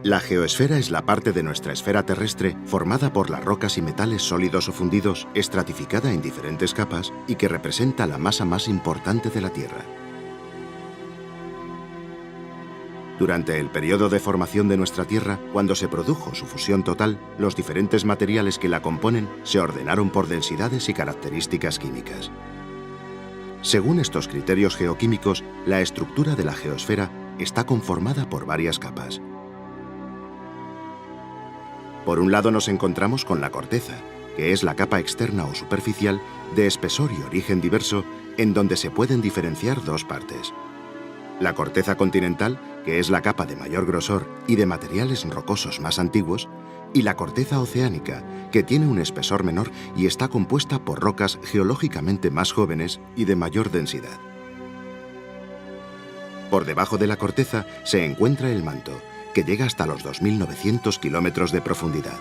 La geoesfera es la parte de nuestra esfera terrestre formada por las rocas y metales sólidos o fundidos, estratificada en diferentes capas y que representa la masa más importante de la Tierra. Durante el periodo de formación de nuestra Tierra, cuando se produjo su fusión total, los diferentes materiales que la componen se ordenaron por densidades y características químicas. Según estos criterios geoquímicos, la estructura de la geosfera está conformada por varias capas. Por un lado nos encontramos con la corteza, que es la capa externa o superficial de espesor y origen diverso, en donde se pueden diferenciar dos partes. La corteza continental, que es la capa de mayor grosor y de materiales rocosos más antiguos, y la corteza oceánica, que tiene un espesor menor y está compuesta por rocas geológicamente más jóvenes y de mayor densidad. Por debajo de la corteza se encuentra el manto, que llega hasta los 2.900 kilómetros de profundidad.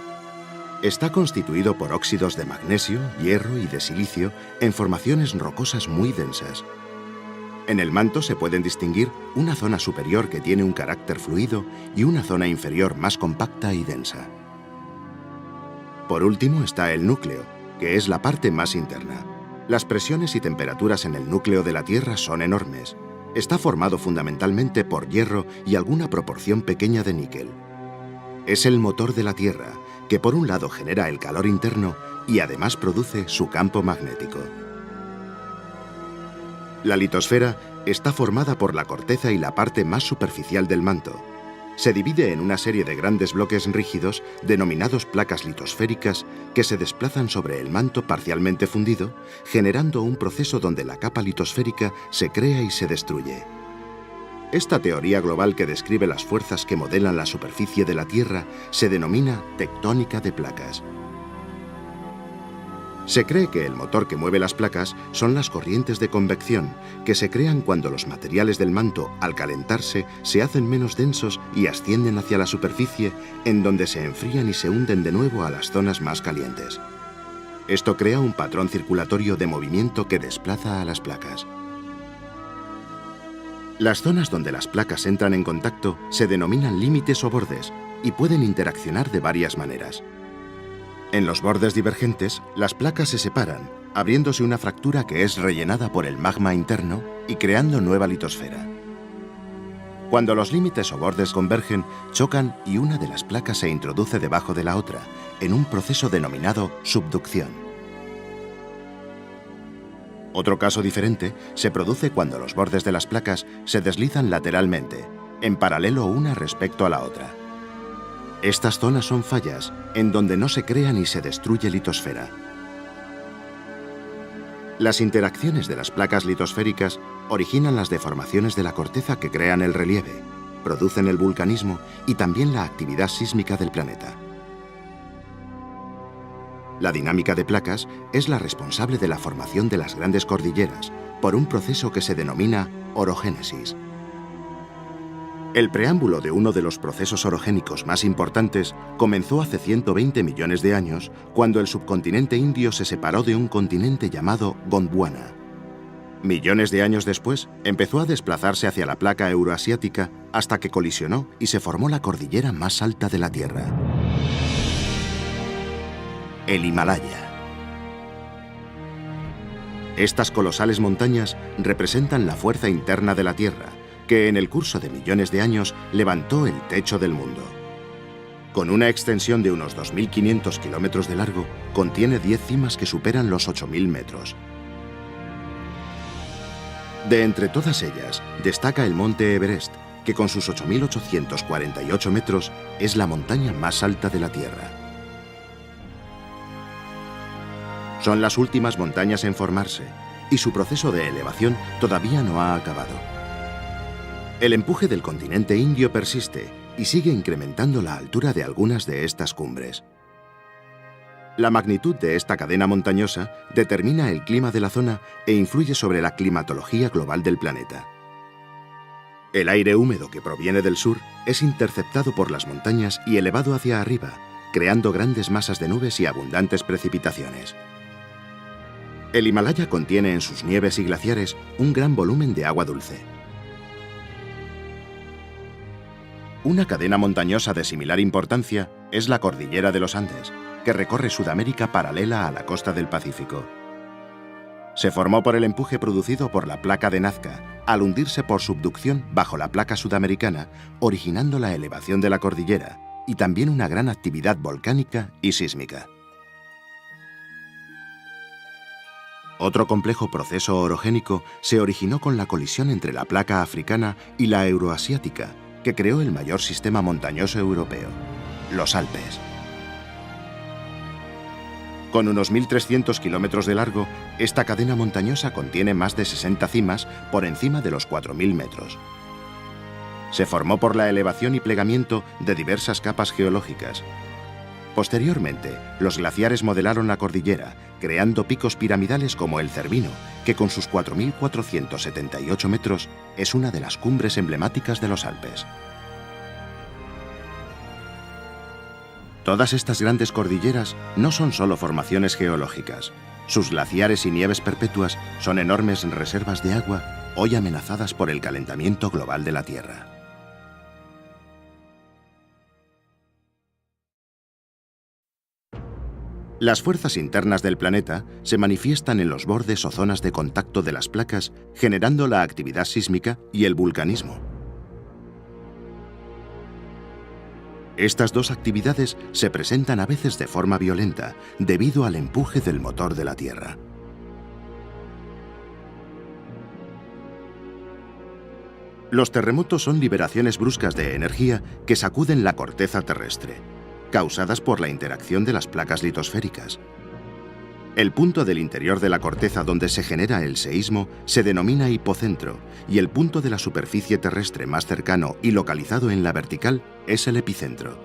Está constituido por óxidos de magnesio, hierro y de silicio en formaciones rocosas muy densas. En el manto se pueden distinguir una zona superior que tiene un carácter fluido y una zona inferior más compacta y densa. Por último está el núcleo, que es la parte más interna. Las presiones y temperaturas en el núcleo de la Tierra son enormes. Está formado fundamentalmente por hierro y alguna proporción pequeña de níquel. Es el motor de la Tierra, que por un lado genera el calor interno y además produce su campo magnético. La litosfera está formada por la corteza y la parte más superficial del manto. Se divide en una serie de grandes bloques rígidos denominados placas litosféricas que se desplazan sobre el manto parcialmente fundido, generando un proceso donde la capa litosférica se crea y se destruye. Esta teoría global que describe las fuerzas que modelan la superficie de la Tierra se denomina tectónica de placas. Se cree que el motor que mueve las placas son las corrientes de convección, que se crean cuando los materiales del manto, al calentarse, se hacen menos densos y ascienden hacia la superficie, en donde se enfrían y se hunden de nuevo a las zonas más calientes. Esto crea un patrón circulatorio de movimiento que desplaza a las placas. Las zonas donde las placas entran en contacto se denominan límites o bordes y pueden interaccionar de varias maneras. En los bordes divergentes, las placas se separan, abriéndose una fractura que es rellenada por el magma interno y creando nueva litosfera. Cuando los límites o bordes convergen, chocan y una de las placas se introduce debajo de la otra, en un proceso denominado subducción. Otro caso diferente se produce cuando los bordes de las placas se deslizan lateralmente, en paralelo una respecto a la otra. Estas zonas son fallas, en donde no se crea ni se destruye litosfera. Las interacciones de las placas litosféricas originan las deformaciones de la corteza que crean el relieve, producen el vulcanismo y también la actividad sísmica del planeta. La dinámica de placas es la responsable de la formación de las grandes cordilleras por un proceso que se denomina orogénesis. El preámbulo de uno de los procesos orogénicos más importantes comenzó hace 120 millones de años, cuando el subcontinente indio se separó de un continente llamado Gondwana. Millones de años después, empezó a desplazarse hacia la placa euroasiática hasta que colisionó y se formó la cordillera más alta de la Tierra, el Himalaya. Estas colosales montañas representan la fuerza interna de la Tierra, que en el curso de millones de años levantó el techo del mundo. Con una extensión de unos 2.500 kilómetros de largo, contiene 10 cimas que superan los 8.000 metros. De entre todas ellas, destaca el monte Everest, que con sus 8.848 metros es la montaña más alta de la Tierra. Son las últimas montañas en formarse, y su proceso de elevación todavía no ha acabado. El empuje del continente indio persiste y sigue incrementando la altura de algunas de estas cumbres. La magnitud de esta cadena montañosa determina el clima de la zona e influye sobre la climatología global del planeta. El aire húmedo que proviene del sur es interceptado por las montañas y elevado hacia arriba, creando grandes masas de nubes y abundantes precipitaciones. El Himalaya contiene en sus nieves y glaciares un gran volumen de agua dulce. Una cadena montañosa de similar importancia es la Cordillera de los Andes, que recorre Sudamérica paralela a la costa del Pacífico. Se formó por el empuje producido por la placa de Nazca, al hundirse por subducción bajo la placa sudamericana, originando la elevación de la cordillera y también una gran actividad volcánica y sísmica. Otro complejo proceso orogénico se originó con la colisión entre la placa africana y la euroasiática, que creó el mayor sistema montañoso europeo, los Alpes. Con unos 1.300 kilómetros de largo, esta cadena montañosa contiene más de 60 cimas por encima de los 4.000 metros. Se formó por la elevación y plegamiento de diversas capas geológicas. Posteriormente, los glaciares modelaron la cordillera, creando picos piramidales como el Cervino, que con sus 4.478 metros es una de las cumbres emblemáticas de los Alpes. Todas estas grandes cordilleras no son solo formaciones geológicas. Sus glaciares y nieves perpetuas son enormes reservas de agua, hoy amenazadas por el calentamiento global de la Tierra. Las fuerzas internas del planeta se manifiestan en los bordes o zonas de contacto de las placas, generando la actividad sísmica y el vulcanismo. Estas dos actividades se presentan a veces de forma violenta debido al empuje del motor de la Tierra. Los terremotos son liberaciones bruscas de energía que sacuden la corteza terrestre, causadas por la interacción de las placas litosféricas. El punto del interior de la corteza donde se genera el seísmo se denomina hipocentro y el punto de la superficie terrestre más cercano y localizado en la vertical es el epicentro.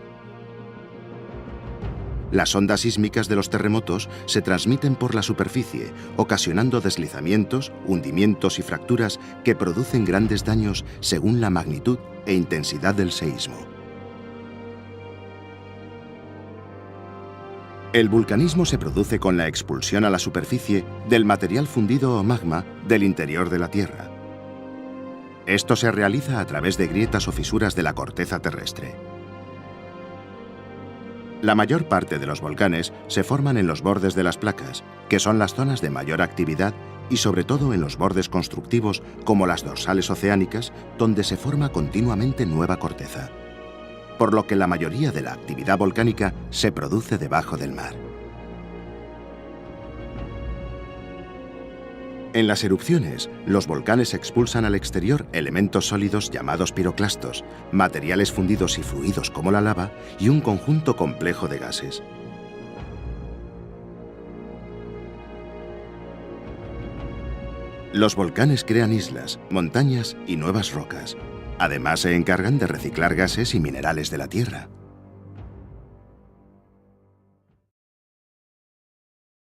Las ondas sísmicas de los terremotos se transmiten por la superficie, ocasionando deslizamientos, hundimientos y fracturas que producen grandes daños según la magnitud e intensidad del seísmo. El vulcanismo se produce con la expulsión a la superficie del material fundido o magma del interior de la Tierra. Esto se realiza a través de grietas o fisuras de la corteza terrestre. La mayor parte de los volcanes se forman en los bordes de las placas, que son las zonas de mayor actividad, y sobre todo en los bordes constructivos como las dorsales oceánicas, donde se forma continuamente nueva corteza, por lo que la mayoría de la actividad volcánica se produce debajo del mar. En las erupciones, los volcanes expulsan al exterior elementos sólidos llamados piroclastos, materiales fundidos y fluidos como la lava y un conjunto complejo de gases. Los volcanes crean islas, montañas y nuevas rocas. Además, se encargan de reciclar gases y minerales de la Tierra.